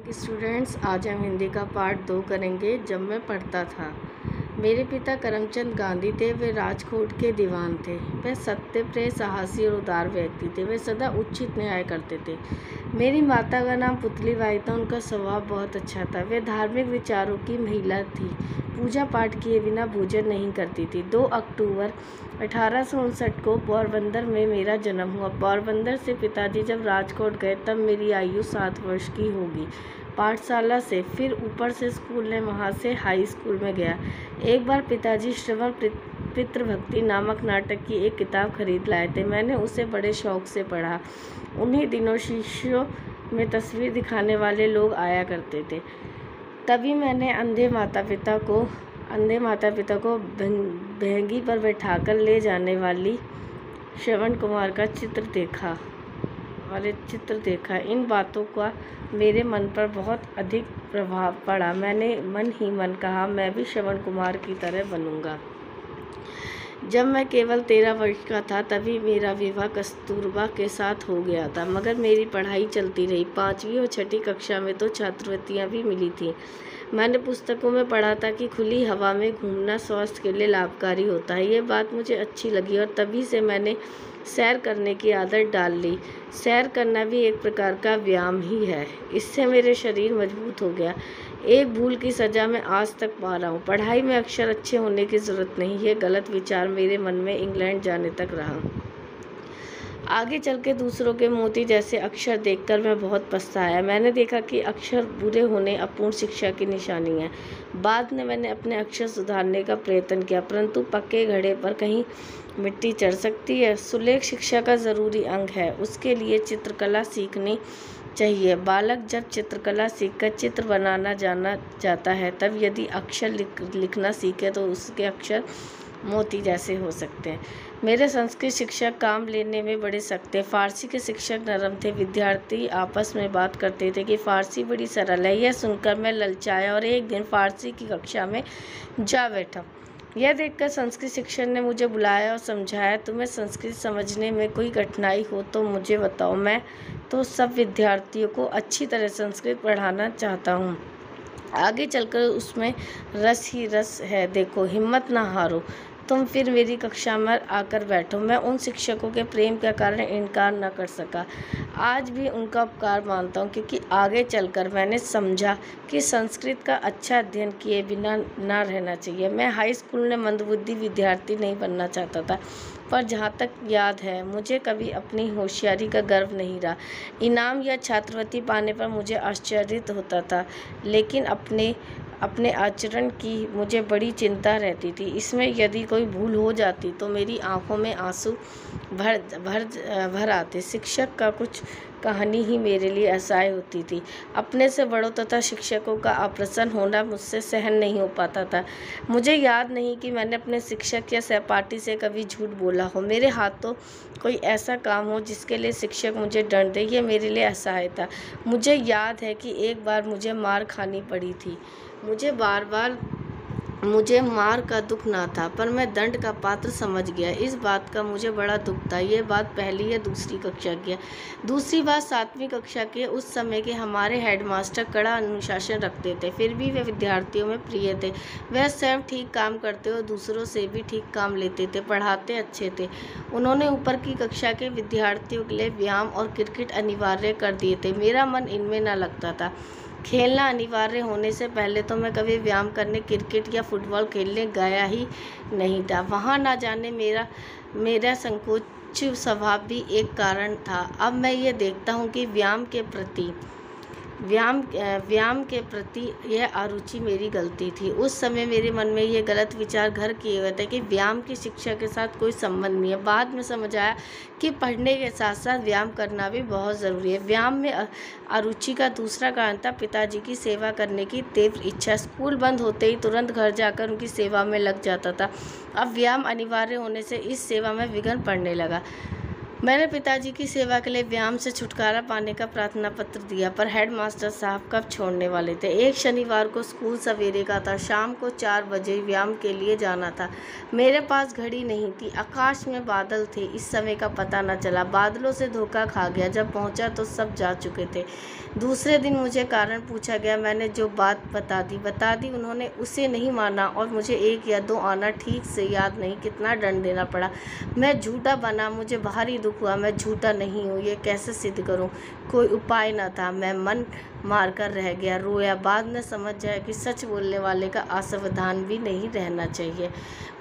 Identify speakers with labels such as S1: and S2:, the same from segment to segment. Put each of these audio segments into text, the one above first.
S1: Students, आज हम हिंदी का पार्ट 2 करेंगे। जब मैं पढ़ता था। मेरे पिता करमचंद गांधी थे। वे राजकोट के दीवान थे। वे सत्यप्रिय, साहसी और उदार व्यक्ति थे। वे सदा उचित न्याय करते थे। मेरी माता का नाम पुतली बाई था। उनका स्वभाव बहुत अच्छा था। वे धार्मिक विचारों की महिला थी। पूजा पाठ किए बिना भोजन नहीं करती थी। 2 अक्टूबर 1859 को पोरबंदर में मेरा जन्म हुआ। पोरबंदर से पिताजी जब राजकोट गए तब मेरी आयु 7 वर्ष की होगी। पाठशाला से फिर ऊपर से स्कूल ने वहाँ से हाई स्कूल में गया। एक बार पिताजी श्रवण पितृभक्ति नामक नाटक की एक किताब खरीद लाए थे। मैंने उसे बड़े शौक से पढ़ा। उन्हीं दिनों शीशों में तस्वीर दिखाने वाले लोग आया करते थे। तभी मैंने अंधे माता पिता को भेंगी पर बैठाकर ले जाने वाली श्रवण कुमार का चित्र देखा। इन बातों का मेरे मन पर बहुत अधिक प्रभाव पड़ा। मैंने मन ही मन कहा, मैं भी श्रवण कुमार की तरह बनूंगा। जब मैं केवल 13 वर्ष का था तभी मेरा विवाह कस्तूरबा के साथ हो गया था, मगर मेरी पढ़ाई चलती रही। 5वीं और 6ठी कक्षा में तो छात्रवृत्तियां भी मिली थीं। मैंने पुस्तकों में पढ़ा था कि खुली हवा में घूमना स्वास्थ्य के लिए लाभकारी होता है। ये बात मुझे अच्छी लगी और तभी से मैंने सैर करने की आदत डाल ली। सैर करना भी एक प्रकार का व्यायाम ही है। इससे मेरे शरीर मजबूत हो गया। एक भूल की सज़ा मैं आज तक पा रहा हूँ। पढ़ाई में अक्षर अच्छे होने की ज़रूरत नहीं। ये गलत विचार मेरे मन में इंग्लैंड जाने तक रहा। आगे चल के दूसरों के मोती जैसे अक्षर देखकर मैं बहुत पछताया। मैंने देखा कि अक्षर बुरे होने अपूर्ण शिक्षा की निशानी है। बाद में मैंने अपने अक्षर सुधारने का प्रयत्न किया, परंतु पक्के घड़े पर कहीं मिट्टी चढ़ सकती है। सुलेख शिक्षा का ज़रूरी अंग है। उसके लिए चित्रकला सीखनी चाहिए। बालक जब चित्रकला सीखकर चित्र बनाना जाना जाता है, तब यदि अक्षर लिखना सीखे तो उसके अक्षर मोती जैसे हो सकते हैं। मेरे संस्कृत शिक्षक काम लेने में बड़े सख्त थे। फारसी के शिक्षक नरम थे। विद्यार्थी आपस में बात करते थे कि फारसी बड़ी सरल है। यह सुनकर मैं ललचाया और एक दिन फारसी की कक्षा में जा बैठा। यह देखकर संस्कृत शिक्षक ने मुझे बुलाया और समझाया, तुम्हें संस्कृत समझने में कोई कठिनाई हो तो मुझे बताओ। मैं तो सब विद्यार्थियों को अच्छी तरह संस्कृत पढ़ाना चाहता हूँ। आगे चलकर उसमें रस ही रस है। देखो, हिम्मत ना हारो। तुम फिर मेरी कक्षा में आकर बैठो। मैं उन शिक्षकों के प्रेम के कारण इनकार न कर सका। आज भी उनका उपकार मानता हूँ, क्योंकि आगे चलकर मैंने समझा कि संस्कृत का अच्छा अध्ययन किए बिना ना रहना चाहिए। मैं हाई स्कूल में मंदबुद्धि विद्यार्थी नहीं बनना चाहता था, पर जहाँ तक याद है मुझे कभी अपनी होशियारी का गर्व नहीं रहा। इनाम या छात्रवृत्ति पाने पर मुझे आश्चर्य होता था, लेकिन अपने आचरण की मुझे बड़ी चिंता रहती थी। इसमें यदि कोई भूल हो जाती तो मेरी आंखों में आंसू भर आते। शिक्षक का कुछ कहानी ही मेरे लिए असहाय होती थी। अपने से बड़ों तथा शिक्षकों का अप्रसन्न होना मुझसे सहन नहीं हो पाता था। मुझे याद नहीं कि मैंने अपने शिक्षक या सहपाठी से कभी झूठ बोला हो। मेरे हाथों कोई ऐसा काम हो जिसके लिए शिक्षक मुझे दंड दे, ये मेरे लिए असहाय था। मुझे याद है कि एक बार मुझे मार खानी पड़ी थी। मुझे मार का दुख ना था, पर मैं दंड का पात्र समझ गया। इस बात का मुझे बड़ा दुख था। ये बात पहली या दूसरी कक्षा की है। दूसरी बात 7वीं कक्षा के उस समय के हमारे हेडमास्टर कड़ा अनुशासन रखते थे, फिर भी वे विद्यार्थियों में प्रिय थे। वह स्वयं ठीक काम करते और दूसरों से भी ठीक काम लेते थे। पढ़ाते अच्छे थे। उन्होंने ऊपर की कक्षा के विद्यार्थियों के लिए व्यायाम और क्रिकेट अनिवार्य कर दिए थे। मेरा मन इनमें न लगता था। खेलना अनिवार्य होने से पहले तो मैं कभी व्यायाम करने, क्रिकेट या फुटबॉल खेलने गया ही नहीं था। वहाँ ना जाने मेरा संकोच स्वभाव भी एक कारण था। अब मैं ये देखता हूँ कि व्यायाम के प्रति यह अरुचि मेरी गलती थी। उस समय मेरे मन में ये गलत विचार घर किए हुए थे कि व्यायाम की शिक्षा के साथ कोई संबंध नहीं है। बाद में समझ आया कि पढ़ने के साथ साथ व्यायाम करना भी बहुत ज़रूरी है। व्यायाम में अरुचि का दूसरा कारण था पिताजी की सेवा करने की तीव्र इच्छा। स्कूल बंद होते ही तुरंत घर जाकर उनकी सेवा में लग जाता था। अब व्यायाम अनिवार्य होने से इस सेवा में विघ्न पड़ने लगा। मैंने पिताजी की सेवा के लिए व्यायाम से छुटकारा पाने का प्रार्थना पत्र दिया, पर हेडमास्टर साहब कब छोड़ने वाले थे। एक शनिवार को स्कूल सवेरे का था, शाम को 4 बजे व्यायाम के लिए जाना था। मेरे पास घड़ी नहीं थी, आकाश में बादल थे, इस समय का पता न चला। बादलों से धोखा खा गया, जब पहुंचा तो सब जा चुके थे। दूसरे दिन मुझे कारण पूछा गया, मैंने जो बात बता दी। उन्होंने उसे नहीं माना और मुझे 1 या 2 आना ठीक से याद नहीं कितना दंड देना पड़ा। मैं झूठा बना, मुझे भारी दुख हुआ। मैं झूठा नहीं हूँ, ये कैसे सिद्ध करूँ? कोई उपाय न था। मैं मन मारकर रह गया, रोया। बाद में समझ जाए कि सच बोलने वाले का असावधान भी नहीं रहना चाहिए।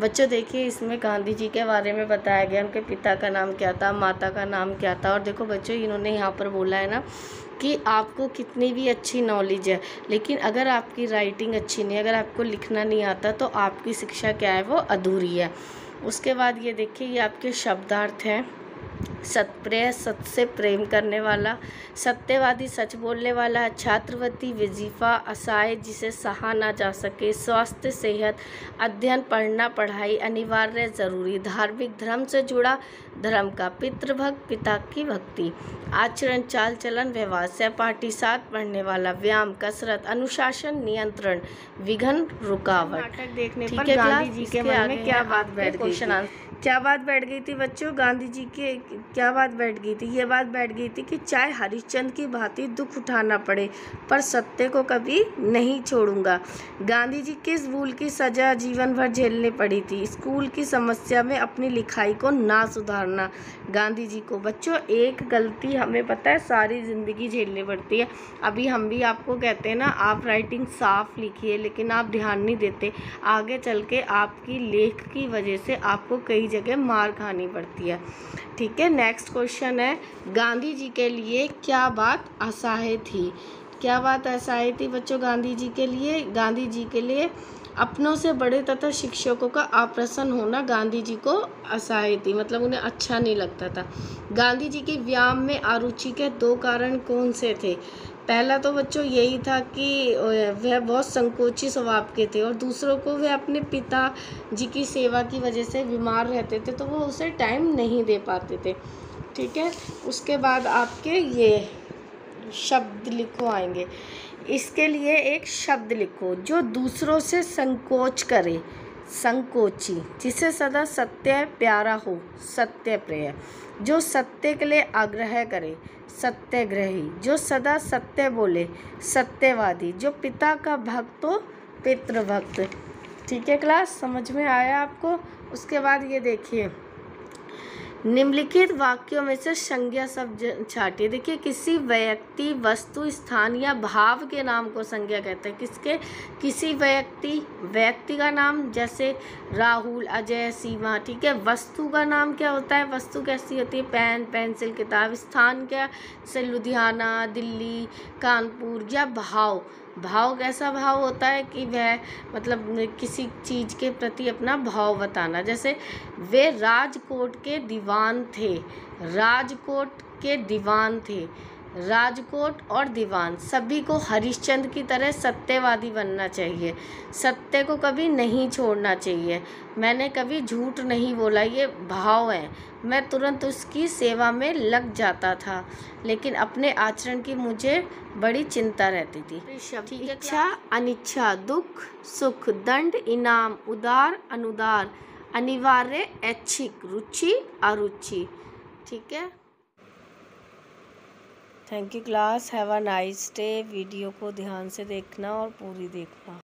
S1: बच्चों देखिए, इसमें गांधी जी के बारे में बताया गया, उनके पिता का नाम क्या था, माता का नाम क्या था। और देखो बच्चों, इन्होंने यहाँ पर बोला है ना कि आपको कितनी भी अच्छी नॉलेज है, लेकिन अगर आपकी राइटिंग अच्छी नहीं, अगर आपको लिखना नहीं आता, तो आपकी शिक्षा क्या है, वो अधूरी है। उसके बाद ये देखिए, ये आपके शब्दार्थ हैं। सत्प्रिय, सत से प्रेम करने वाला। सत्यवादी, सच बोलने वाला। छात्रवृत्ति, वजीफा, असहाय, जिसे सहा ना जा सके। स्वास्थ्य, सेहत। अध्ययन, पढ़ना, पढ़ाई। अनिवार्य, जरूरी। धार्मिक, धर्म से जुड़ा, धर्म का। पितृभक्त, पिता की भक्ति। आचरण, चाल चलन, व्यवहार। सहपाठी, साथ पढ़ने वाला। व्यायाम, कसरत। अनुशासन, नियंत्रण। विघ्न, रुकावट। नाटक देखने पर गांधी जी के मन में क्या बात बैठ गई थी? क्या बात बैठ गई थी बच्चों? गांधी जी के क्या बात बैठ गई थी? ये बात बैठ गई थी कि चाहे हरिश्चंद्र की भांति दुख उठाना पड़े, पर सत्य को कभी नहीं छोड़ूंगा। गांधी जी किस भूल की सजा जीवन भर झेलनी पड़ी थी? स्कूल की समस्या में अपनी लिखाई को ना सुधारना। गांधी जी को बच्चों, एक गलती हमें पता है सारी ज़िंदगी झेलनी पड़ती है। अभी हम भी आपको कहते हैं ना, आप राइटिंग साफ लिखिए, लेकिन आप ध्यान नहीं देते। आगे चल के आपकी लेख की वजह से आपको कई जगह मार खानी पड़ती है। ठीक है, नेक्स्ट क्वेश्चन है, गांधी जी के लिए क्या बात असहाय थी? क्या बात असहाय थी बच्चों गांधी जी के लिए? गांधी जी के लिए अपनों से बड़े तथा शिक्षकों का अप्रसन्न होना गांधी जी को असहाय थी, मतलब उन्हें अच्छा नहीं लगता था। गांधी जी की व्यायाम में अरुचि के 2 कारण कौन से थे? पहला तो बच्चों यही था कि वह बहुत संकोची स्वभाव के थे, और दूसरों को वह अपने पिता जी की सेवा की वजह से बीमार रहते थे, तो वो उसे टाइम नहीं दे पाते थे। ठीक है, उसके बाद आपके ये शब्द लिखो आएंगे। इसके लिए एक शब्द लिखो, जो दूसरों से संकोच करे। संकोची, जिसे सदा सत्य प्यारा हो, सत्यप्रिय। जो सत्य के लिए आग्रह करे, सत्याग्रही। जो सदा सत्य बोले, सत्यवादी। जो पिता का भक्त हो, पितृभक्त। ठीक है क्लास, समझ में आया आपको? उसके बाद ये देखिए, निम्नलिखित वाक्यों में से संज्ञा शब्द छाटिए। देखिए, किसी व्यक्ति, वस्तु, स्थान या भाव के नाम को संज्ञा कहते हैं। किसके? किसी व्यक्ति का नाम, जैसे राहुल, अजय, सीमा। ठीक है, वस्तु का नाम क्या होता है? वस्तु कैसी होती है? पेन, पेंसिल, किताब। स्थान क्या? जैसे लुधियाना, दिल्ली, कानपुर। या भाव कैसा भाव होता है कि वह मतलब किसी चीज़ के प्रति अपना भाव बताना। जैसे वे राजकोट के दीवान थे। राजकोट के दीवान थे। राजकोट और दीवान, सभी को हरिश्चंद्र की तरह सत्यवादी बनना चाहिए। सत्य को कभी नहीं छोड़ना चाहिए। मैंने कभी झूठ नहीं बोला, ये भाव है। मैं तुरंत उसकी सेवा में लग जाता था, लेकिन अपने आचरण की मुझे बड़ी चिंता रहती थी। इच्छा, अनिच्छा, दुख, सुख, दंड, इनाम, उदार, अनुदार, अनिवार्य, ऐच्छिक, रुचि, अरुचि। ठीक है, thank you class, have a nice day. Video को ध्यान से देखना और पूरी देखना।